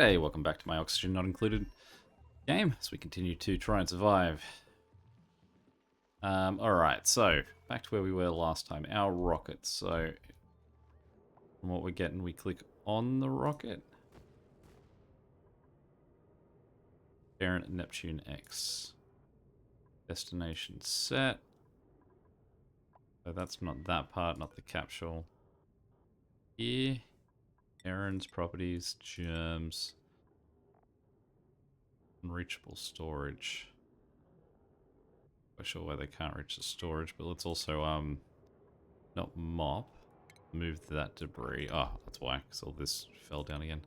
G'day, welcome back to my Oxygen Not Included game as we continue to try and survive. Alright, so back to where we were last time. Our rocket. So, from what we're getting, we click on the rocket. Parent Neptune X. Destination set. So that's not that part, not the capsule. Here. Errands, properties, germs. Unreachable storage. Not sure why they can't reach the storage, but let's also not mop. Move that debris. Oh, that's why, because all this fell down again.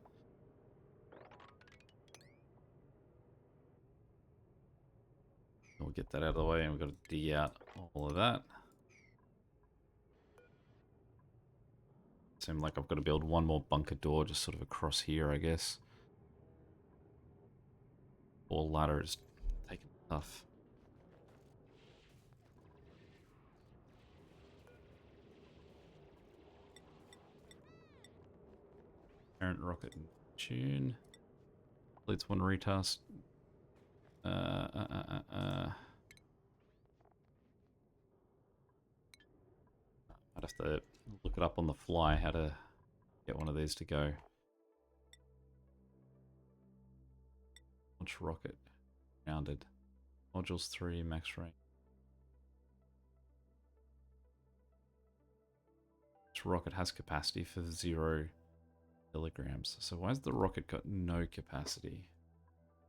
We'll get that out of the way, and we've got to dig out all of that. Seems like I've got to build one more bunker door just sort of across here, I guess. Or ladder is taking tough. Parent rocket in tune. Leads one retask. I'd have to look it up on the fly how to get one of these to go. Launch rocket. Grounded. Modules 3, max range. This rocket has capacity for 0 kilograms. So why has the rocket got no capacity?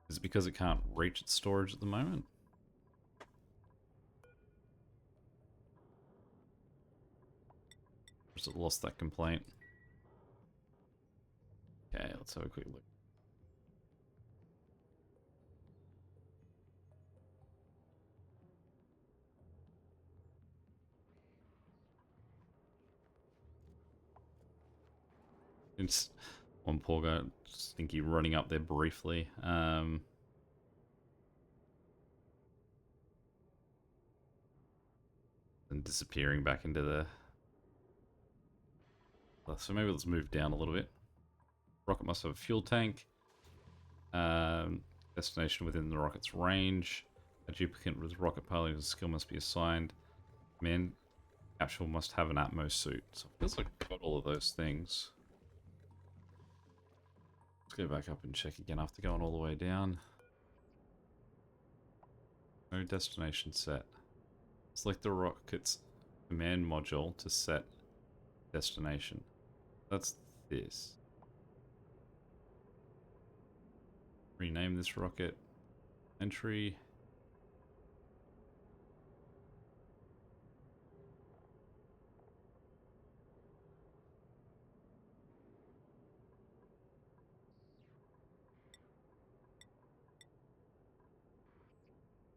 Is it because it can't reach its storage at the moment? Or has it lost that complaint? Okay, let's have a quick look. It's one poor guy, Stinky, running up there briefly. And disappearing back into the... So maybe let's move down a little bit. Rocket must have a fuel tank. Destination within the rocket's range. A duplicate with rocket piloting skill must be assigned. Man, capsule must have an Atmos suit. So it feels like I've got all of those things. Let's go back up and check again after going all the way down. No destination set. Select the rocket's command module to set destination. That's this. Rename this rocket. Entry.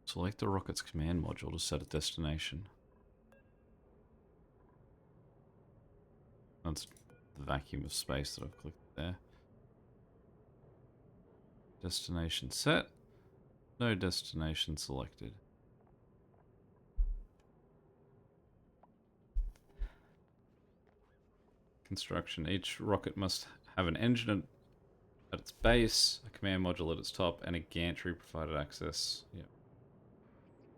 Select the rocket's command module to set a destination. That's the vacuum of space that I've clicked there. Destination set. No destination selected. Construction. Each rocket must have an engine at its base, a command module at its top, and a gantry provided access. Yeah.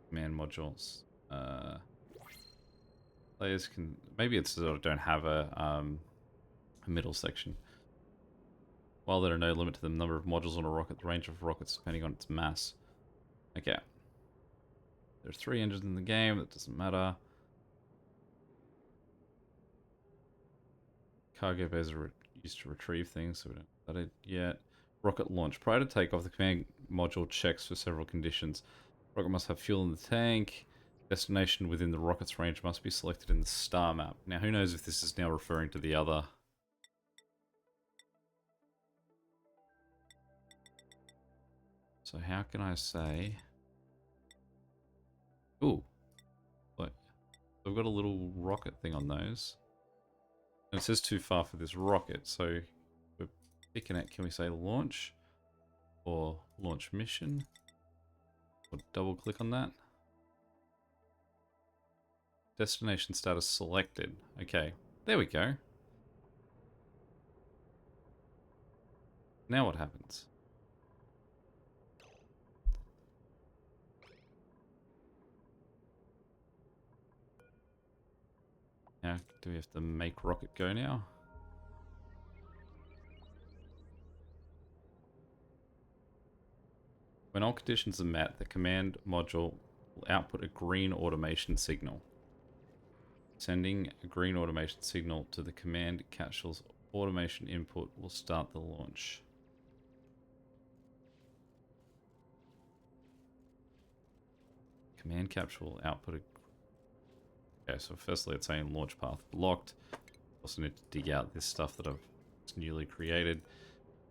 Command modules. Players can... Maybe it's that I don't have a middle section. While there are no limit to the number of modules on a rocket, the range of rockets depending on its mass. Okay. There's 3 engines in the game, that doesn't matter. Cargo bays are used to retrieve things, so we don't have that yet. Rocket launch. Prior to takeoff, the command module checks for several conditions. Rocket must have fuel in the tank. Destination within the rocket's range must be selected in the star map. Now, who knows if this is now referring to the other... So how can I say... Ooh. Look. I've got a little rocket thing on those. And it says too far for this rocket, so we're picking it. Can we say launch? Or launch mission? Or double click on that? Destination status selected. Okay, there we go. Now what happens? Now, do we have to make rocket go now? When all conditions are met, the command module will output a green automation signal. Sending a green automation signal to the command capsule's automation input will start the launch. Command capsule will output a... Okay, so firstly it's saying launch path blocked. Also need to dig out this stuff that I've newly created.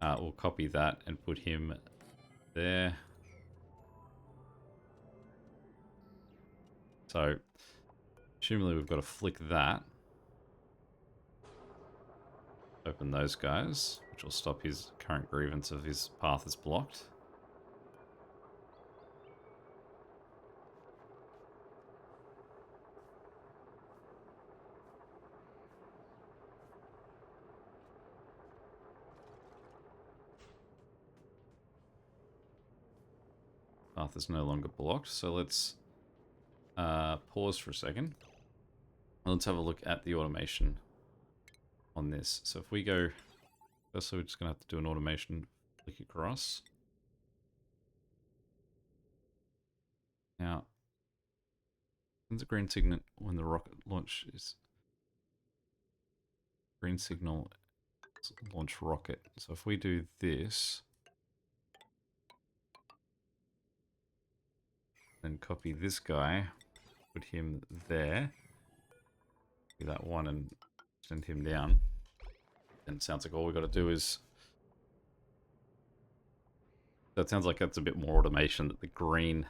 We'll copy that and put him there. So, presumably we've got to flick that. Open those guys, which will stop his current grievance of his path is blocked. Path is no longer blocked, so let's pause for a second. Let's have a look at the automation on this. So if we go, firstly we're just going to have to do an automation flick across. Now, sends a green signal when the rocket launches. Green signal, launch rocket. So if we do this, then copy this guy, put him there, do that one and send him down. And it sounds like all we got to do is... That sounds like that's a bit more automation, that the green...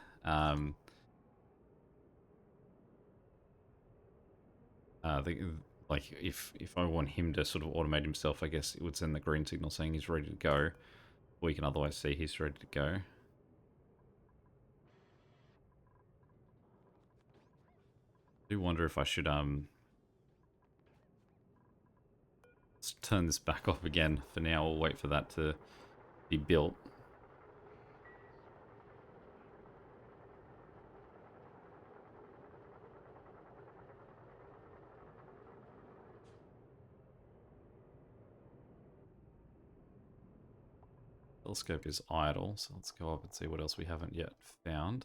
like if I want him to sort of automate himself, I guess it would send the green signal saying he's ready to go. We can otherwise see he's ready to go. I do wonder if I should let's turn this back off again for now. We'll wait for that to be built. Telescope is idle, so let's go up and see what else we haven't yet found.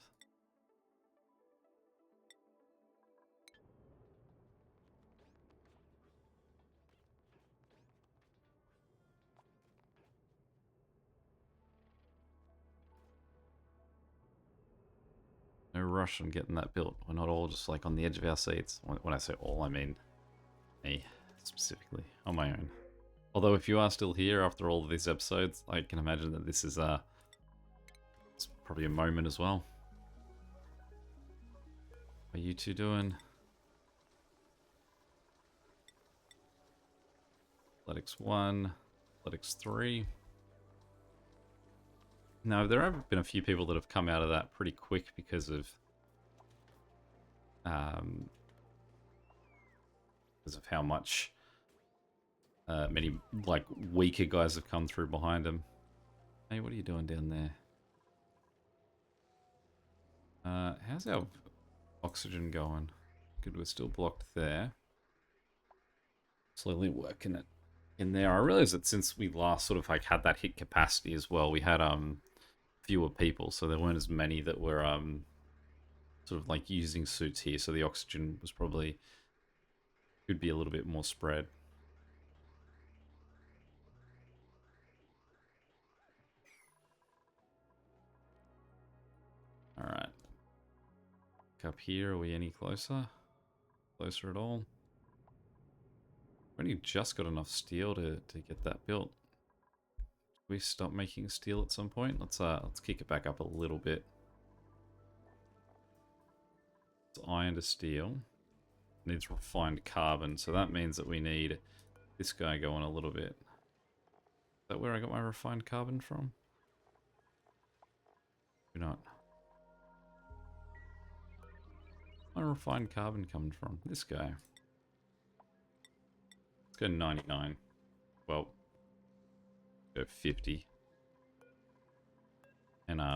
No rush on getting that built. We're not all just like on the edge of our seats. When I say all, I mean me specifically, on my own. Although if you are still here after all of these episodes, I can imagine that this is it's probably a moment as well. What are you two doing? Athletics 1, Athletics 3. Now, there have been a few people that have come out of that pretty quick because of how much many like weaker guys have come through behind him. Hey, what are you doing down there? How's our oxygen going? Good, we're still blocked there. Slowly working it in there. I realized that since we last sort of like had that hit capacity as well, we had fewer people, so there weren't as many that were sort of like using suits here, so the oxygen was probably could be a little bit more spread. All right, up here, are we any closer? Closer at all? We only just got enough steel to get that built. We stop making steel at some point. Let's kick it back up a little bit. It's iron to steel. Needs refined carbon, so that means that we need this guy going a little bit. Is that where I got my refined carbon from? Do not. My refined carbon coming from this guy. Let's go 99. Well, go 50.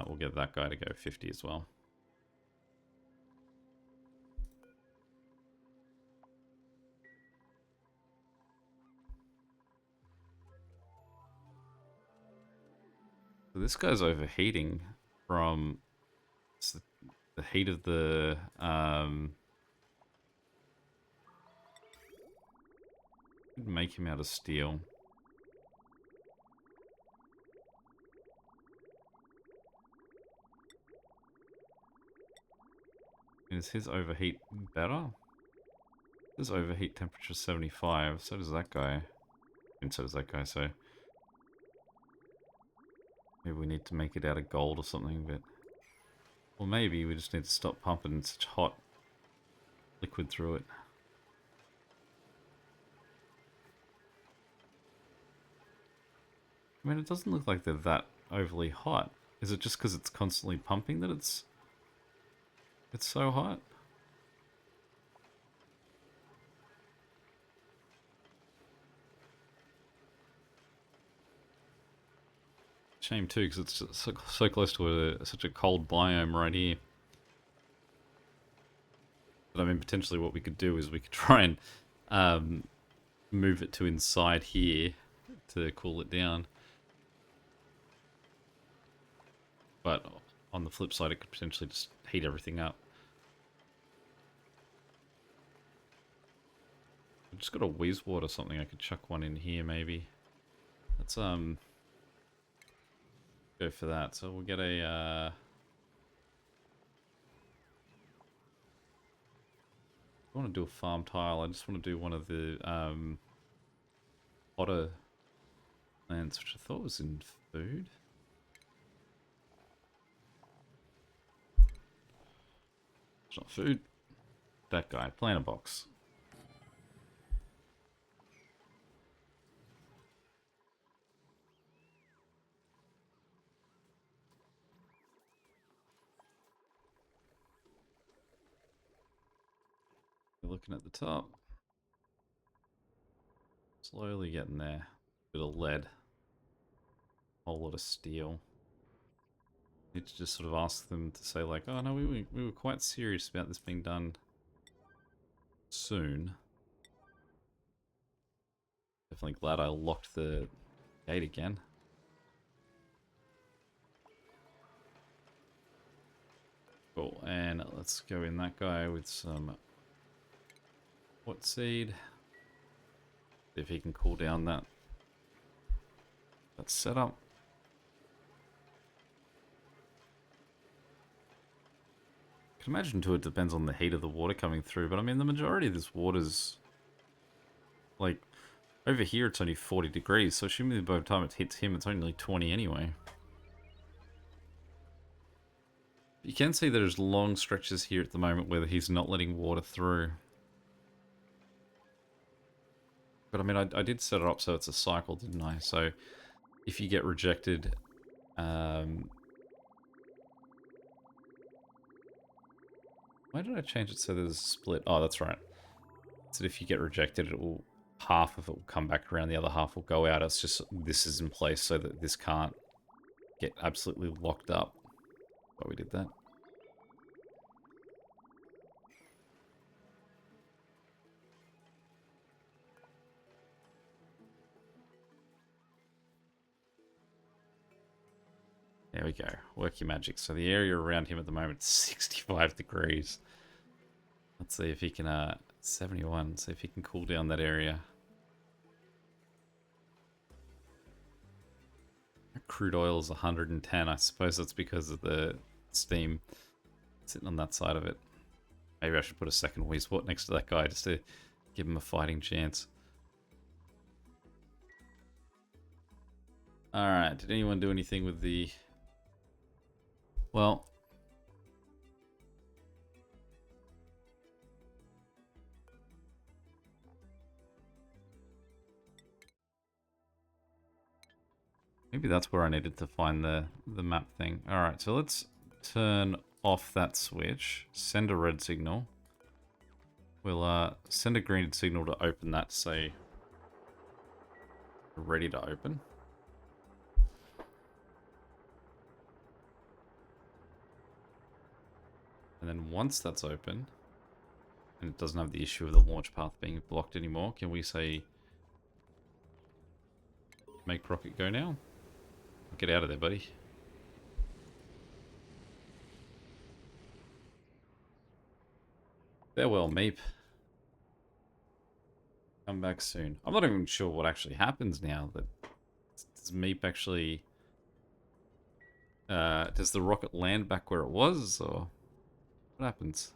we'll get that guy to go 50 as well. So this guy's overheating from the heat of the make him out of steel. Is his overheat better? His overheat temperature 75, so does that guy. And so does that guy, so maybe we need to make it out of gold or something, but... Or maybe we just need to stop pumping such hot liquid through it. I mean, it doesn't look like they're that overly hot. Is it just because it's constantly pumping that it's so hot? Shame too, because it's so close to such a cold biome right here. But I mean, potentially what we could do is we could try and move it to inside here to cool it down. But on the flip side, it could potentially just heat everything up. I've just got a Wheezewort or something. I could chuck one in here, maybe. Let's go for that. So we'll get a I want to do a farm tile. I just want to do one of the otter plants, which I thought was in food. It's not food. That guy, planter box. Looking at the top. Slowly getting there. Bit of lead. Whole lot of steel. Need to just sort of ask them to say like, oh no, we were quite serious about this being done soon. Definitely glad I locked the gate again. Cool, and let's go in that guy with some what seed? See if he can cool down that setup. I can imagine too it depends on the heat of the water coming through, but I mean the majority of this water's like over here it's only 40 degrees, so assuming by the time it hits him it's only 20 anyway. You can see there's long stretches here at the moment where he's not letting water through. But I mean, I did set it up so it's a cycle, didn't I? So if you get rejected, why did I change it so there's a split? Oh, that's right. So if you get rejected, it will half of it will come back around, the other half will go out. It's just this is in place so that this can't get absolutely locked up. Why we did that. There we go. Work your magic. So the area around him at the moment is 65 degrees. Let's see if he can, 71. See if he can cool down that area. Crude oil is 110. I suppose that's because of the steam sitting on that side of it. Maybe I should put a second Wheezewort next to that guy just to give him a fighting chance. Alright, did anyone do anything with the... Well... Maybe that's where I needed to find the map thing. Alright, so let's turn off that switch. Send a red signal. We'll send a green signal to open that, say... Ready to open. And then once that's open, and it doesn't have the issue of the launch path being blocked anymore, can we say, make rocket go now? Get out of there, buddy. Farewell, Meep. Come back soon. I'm not even sure what actually happens now. Does Meep actually... does the rocket land back where it was, or what happens?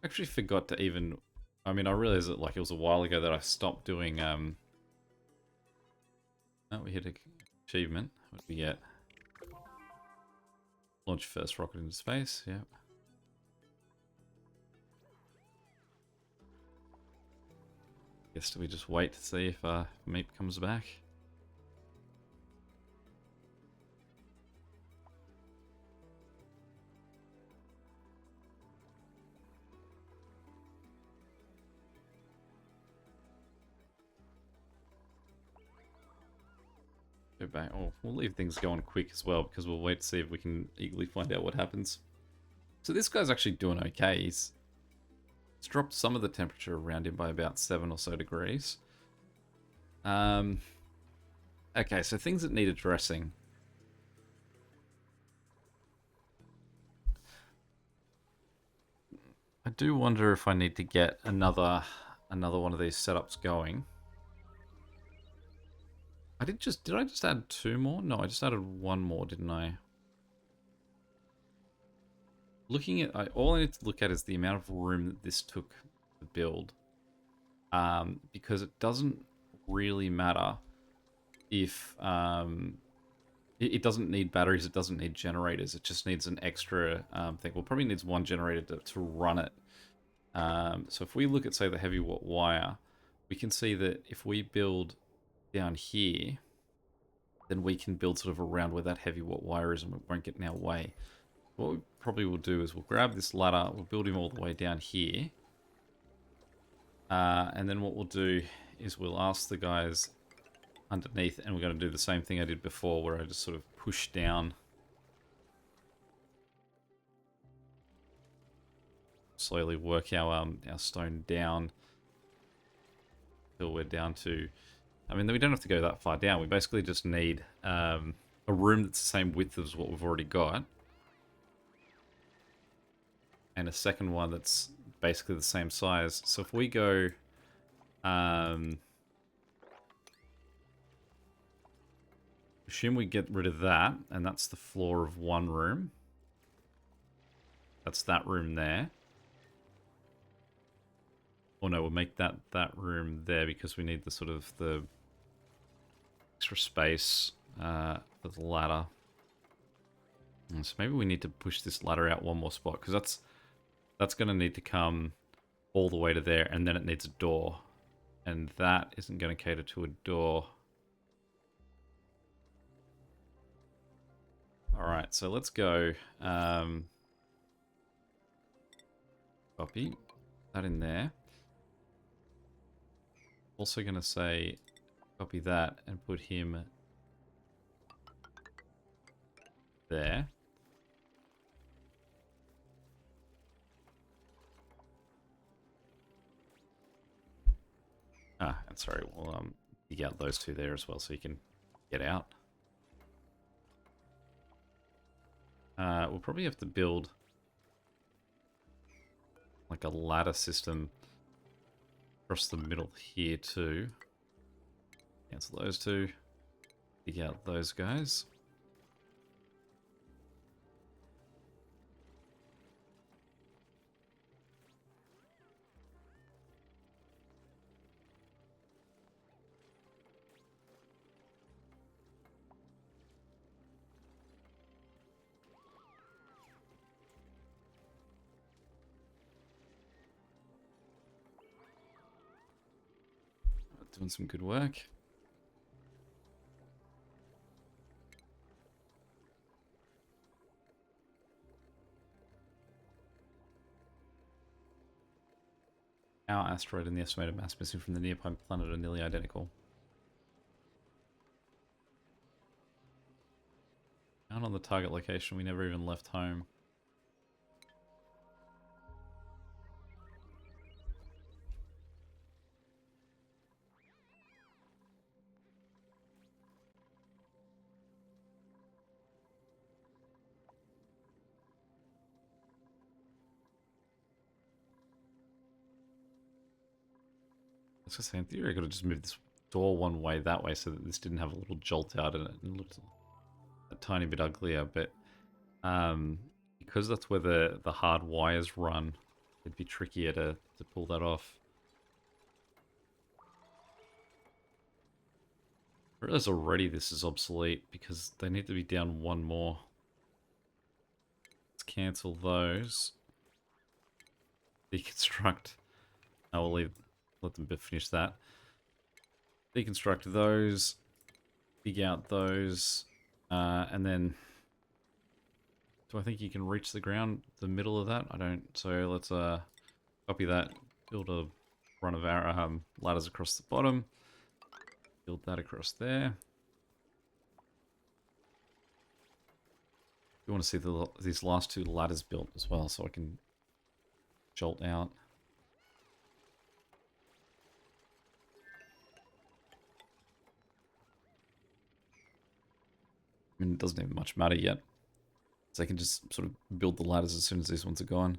I actually forgot to even... I mean, I realized that like it was a while ago that I stopped doing... Oh, we hit an achievement. What did we get? Launch first rocket into space, yep. Guess do we just wait to see if Meep comes back? Go back. Oh, we'll leave things going quick as well because we'll wait to see if we can eagerly find out what happens. So this guy's actually doing okay. He's dropped some of the temperature around him by about 7 or so degrees. Okay, so things that need addressing. I do wonder if I need to get another one of these setups going. Did I just add 2 more? No, I just added 1 more, didn't I? Looking at, all I need to look at is the amount of room that this took to build. Because it doesn't really matter if, it doesn't need batteries, it doesn't need generators, it just needs an extra thing. Well, probably needs 1 generator to run it. So if we look at, say, the heavy watt wire, we can see that if we build down here, then we can build sort of around where that heavy watt wire is and it won't get in our way. What we probably will do is we'll grab this ladder, we'll build him all the way down here. And then what we'll do is we'll ask the guys underneath, and we're going to do the same thing I did before where I just sort of push down. Slowly work our stone down until we're down to... I mean, we don't have to go that far down. We basically just need a room that's the same width as what we've already got. And a second one that's basically the same size. So if we go... assume we get rid of that, and that's the floor of 1 room. That's that room there. Oh no, we'll make that room there because we need the sort of the extra space for the ladder. And so maybe we need to push this ladder out 1 more spot because that's going to need to come all the way to there, and then it needs a door. And that isn't going to cater to a door. Alright, so let's go. Copy that in there. Also going to say copy that and put him there. And sorry, we'll dig out those 2 there as well so you can get out. We'll probably have to build like a ladder system across the middle here too. Cancel those 2. Dig out those guys. Doing some good work. Our asteroid and the estimated mass missing from the nearby planet are nearly identical. on the target location. We never even left home. I was gonna say, in theory, I could have just moved this door one way that way so that this didn't have a little jolt out in it and looked a tiny bit uglier, but because that's where the hard wires run, it'd be trickier to pull that off. I realize already this is obsolete because they need to be down one more. Let's cancel those. Deconstruct. I will let them finish that. Deconstruct those. Dig out those. And then... Do I think you can reach the ground, the middle of that? I don't. So let's copy that. Build a run of our ladders across the bottom. Build that across there. You want to see these last two ladders built as well, so I can jolt out. I mean, it doesn't even much matter yet. So I can just sort of build the ladders as soon as these ones are gone.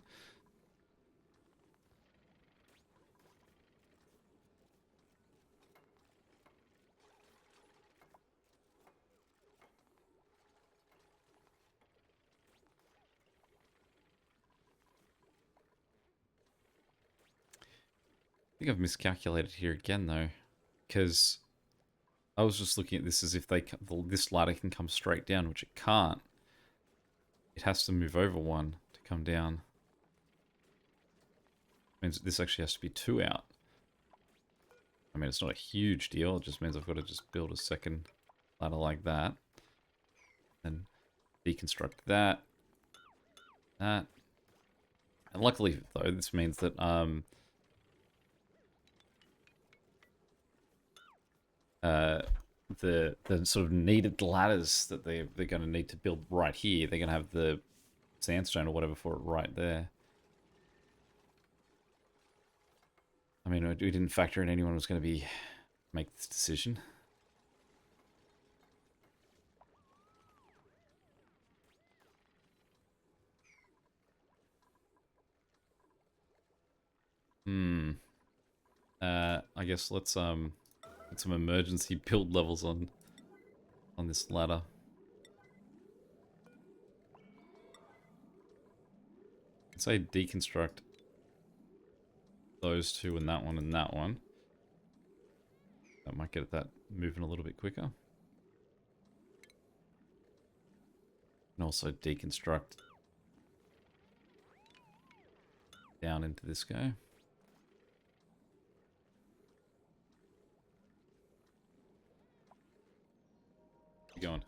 I think I've miscalculated here again, though, because I was just looking at this as if this ladder can come straight down, which it can't. It has to move over one to come down. Means this actually has to be 2 out. I mean, it's not a huge deal. It just means I've got to just build a second ladder like that. And deconstruct that. That. And luckily, though, this means that the sort of needed ladders that they're going to need to build right here, they're going to have the sandstone or whatever for it right there. I mean, we didn't factor in anyone was going to make this decision. I guess let's get some emergency build levels on this ladder. I'd say deconstruct those two and that one and that one. That might get that moving a little bit quicker. And also deconstruct down into this guy. Keep going.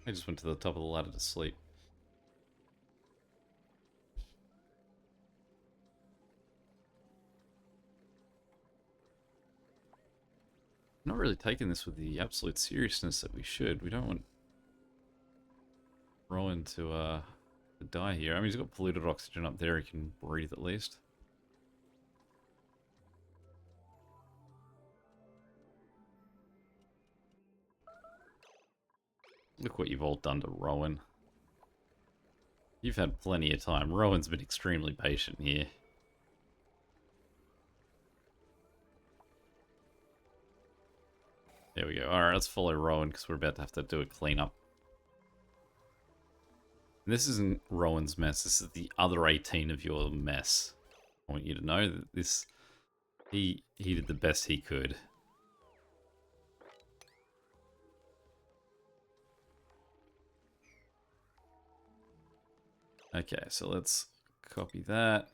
I just went to the top of the ladder to sleep. I'm not really taking this with the absolute seriousness that we should. We don't want Rowan to die here. I mean, he's got polluted oxygen up there. He can breathe at least. Look what you've all done to Rowan. You've had plenty of time. Rowan's been extremely patient here. There we go. Alright, let's follow Rowan because we're about to have to do a cleanup. And this isn't Rowan's mess. This is the other 18 of your mess. I want you to know that this... He did the best he could. Okay, so let's copy that.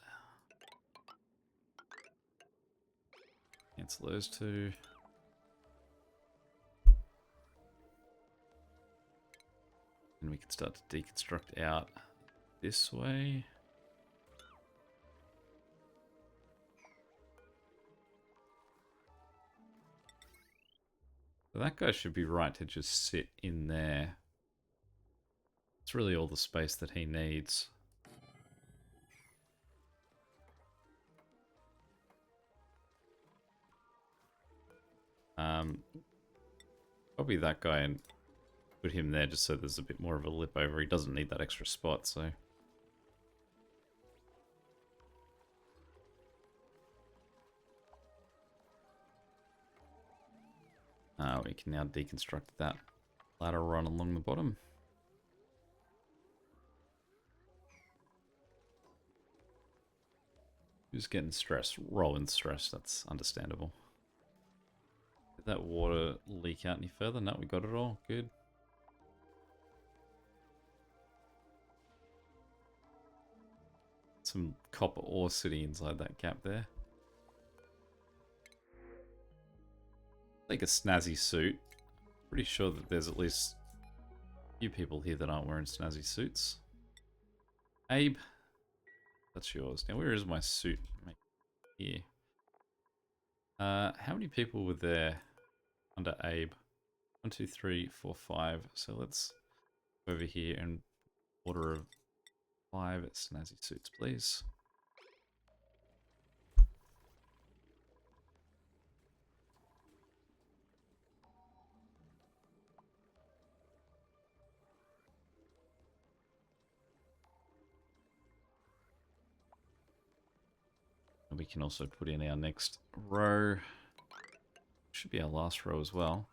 Cancel those two. And we can start to deconstruct out this way. So that guy should be right to just sit in there. It's really all the space that he needs. Probably that guy and put him there just so there's a bit more of a lip over. He doesn't need that extra spot, so... we can now deconstruct that ladder run along the bottom. Who's getting stressed? Rowan's stressed, that's understandable. Did that water leak out any further? No, we got it all. Good. Some copper ore sitting inside that gap there. Like a snazzy suit. Pretty sure that there's at least a few people here that aren't wearing snazzy suits. Abe, that's yours. Now, where is my suit? Here. How many people were there under Abe? 1, 2, 3, 4, 5. So let's go over here and order of 5 snazzy suits, please. And we can also put in our next row. Should be our last row as well.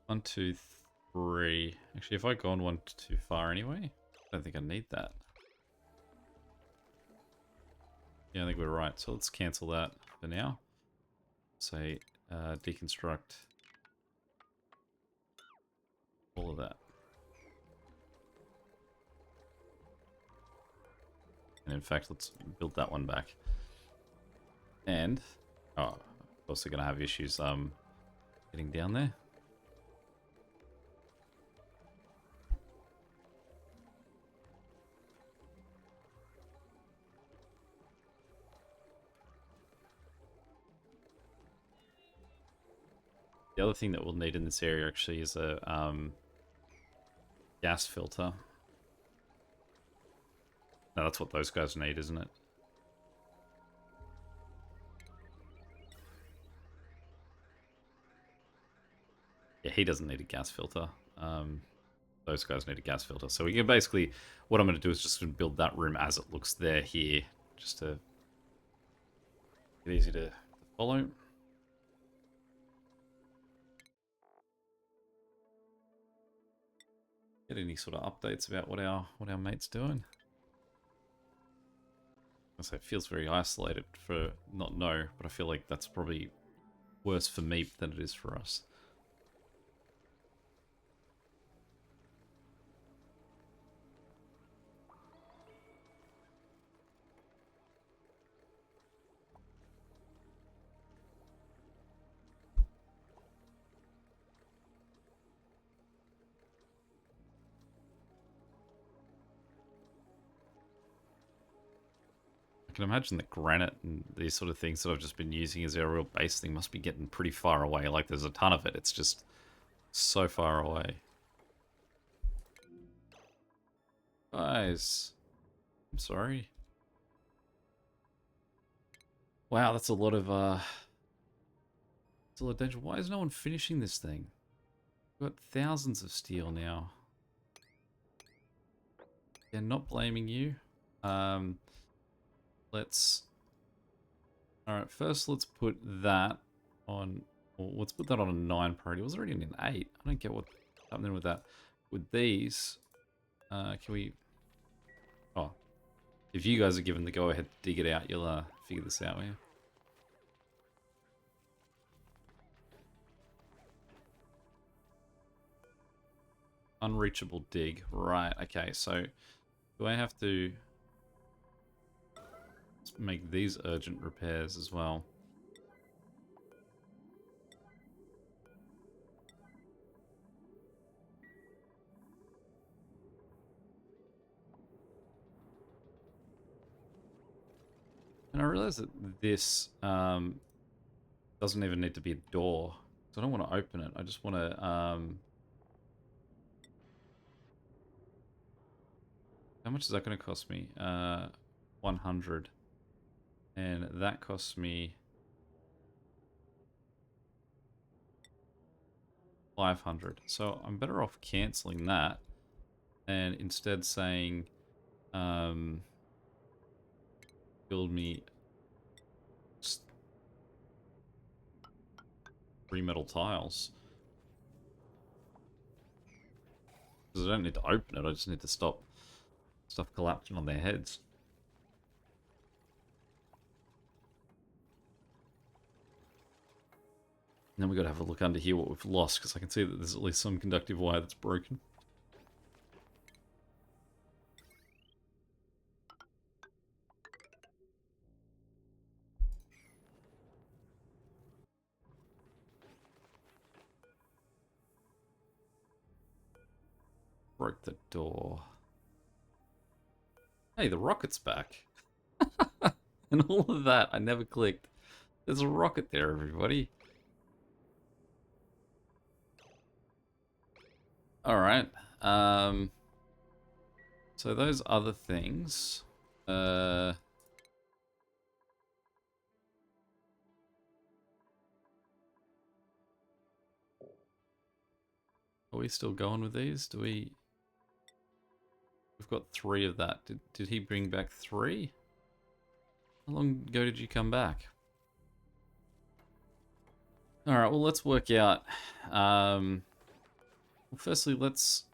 1, 2, 3. Actually, if I go on one too far anyway, I don't think I need that. Yeah, I think we're right. So let's cancel that for now. Say deconstruct all of that. And in fact, let's build that one back. And, oh, also going to have issues getting down there. The other thing that we'll need in this area actually is a gas filter. No, that's what those guys need, isn't it? Yeah, he doesn't need a gas filter. Those guys need a gas filter. So we can basically, what I'm going to do is just build that room as it looks there here, just to get easy to follow. Get any sort of updates about what our mate's doing? I say it feels very isolated for not know, but I feel like that's probably worse for me than it is for us. I can imagine that granite and these sort of things that I've just been using as our real base thing must be getting pretty far away. Like there's a ton of it. It's just so far away. Guys, I'm sorry. Wow, that's a lot of it's a lot of danger. Why is no one finishing this thing? We've got thousands of steel now. Yeah, not blaming you. Let's... Alright, first let's put that on... Well, let's put that on a 9 priority. It was already in an 8. I don't get what's happening with that. With these, can we... Oh. If you guys are given the go-ahead to dig it out, you'll figure this out, will you? Unreachable dig. Right, okay, so... Do I have to... Let's make these urgent repairs as well. And I realize that this doesn't even need to be a door. So I don't want to open it. I just want to How much is that going to cost me? 100. And that costs me 500. So I'm better off cancelling that and instead saying, build me just 3 metal tiles. Because I don't need to open it, I just need to stop stuff collapsing on their heads. And then we got to have a look under here what we've lost, because I can see that there's at least some conductive wire that's broken. Broke the door. Hey, the rocket's back. And all of that, I never clicked. There's a rocket there, everybody. Alright. So those other things... Are we still going with these? Do we... We've got 3 of that. Did he bring back 3? How long ago did you come back? Alright, well, let's work out. Well, firstly, let's...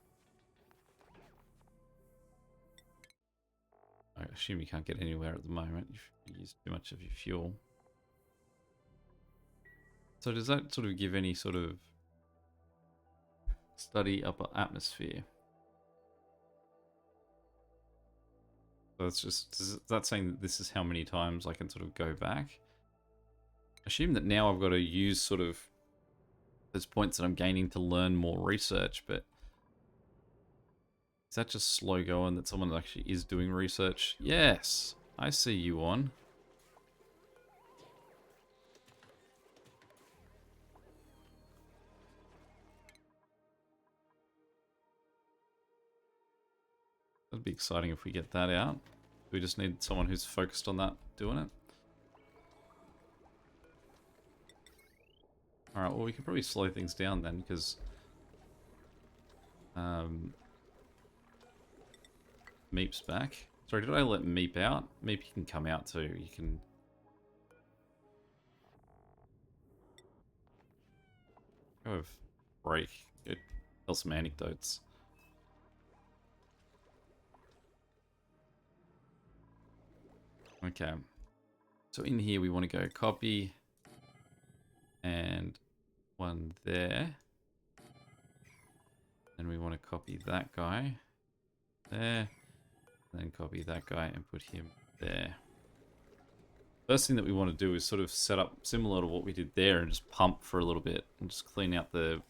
I assume you can't get anywhere at the moment. You've used too much of your fuel. So does that sort of give any sort of study upper atmosphere? So it's just, is that saying that this is how many times I can sort of go back? Assume that now I've got to use sort of those points that I'm gaining to learn more research, but is that just slow going that someone actually is doing research? Yes, I see you on. That'd be exciting if we get that out. We just need someone who's focused on that doing it. Alright, well we can probably slow things down then, because Meep's back. Sorry, did I let Meep out? Meep, you can come out too. You can... Go with break. Tell some anecdotes. Okay. So in here we want to go copy and one there. And we want to copy that guy there. And then copy that guy and put him there. First thing that we want to do is sort of set up similar to what we did there and just pump for a little bit and just clean out the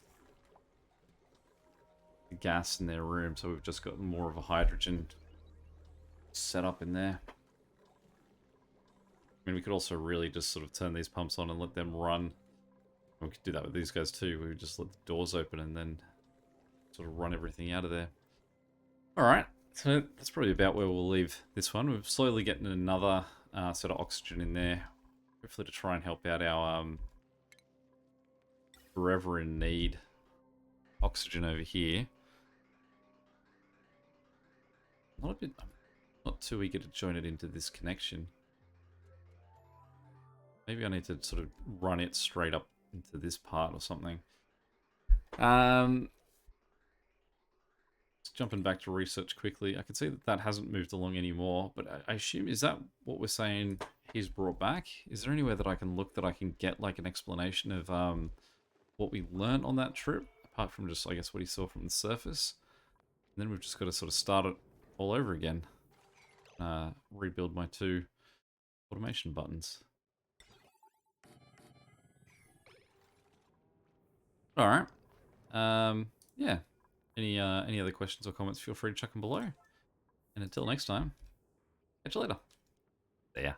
gas in their room, so we've just got more of a hydrogen setup in there. I mean, we could also really just sort of turn these pumps on and let them run. We could do that with these guys too. We would just let the doors open and then sort of run everything out of there. Alright, so that's probably about where we'll leave this one. We're slowly getting another set of oxygen in there. Hopefully to try and help out our forever in need oxygen over here. I'm not too eager to join it into this connection. Maybe I need to sort of run it straight up into this part or something. Just jumping back to research quickly. I can see that that hasn't moved along anymore, but I assume, is that what we're saying he's brought back? Is there anywhere that I can look that I can get like an explanation of what we learned on that trip? Apart from just, I guess, what he saw from the surface. And then we've just got to sort of start it all over again. Rebuild my 2 automation buttons. Alright. Yeah. Any other questions or comments, feel free to chuck them below. And until next time, catch you later. See ya.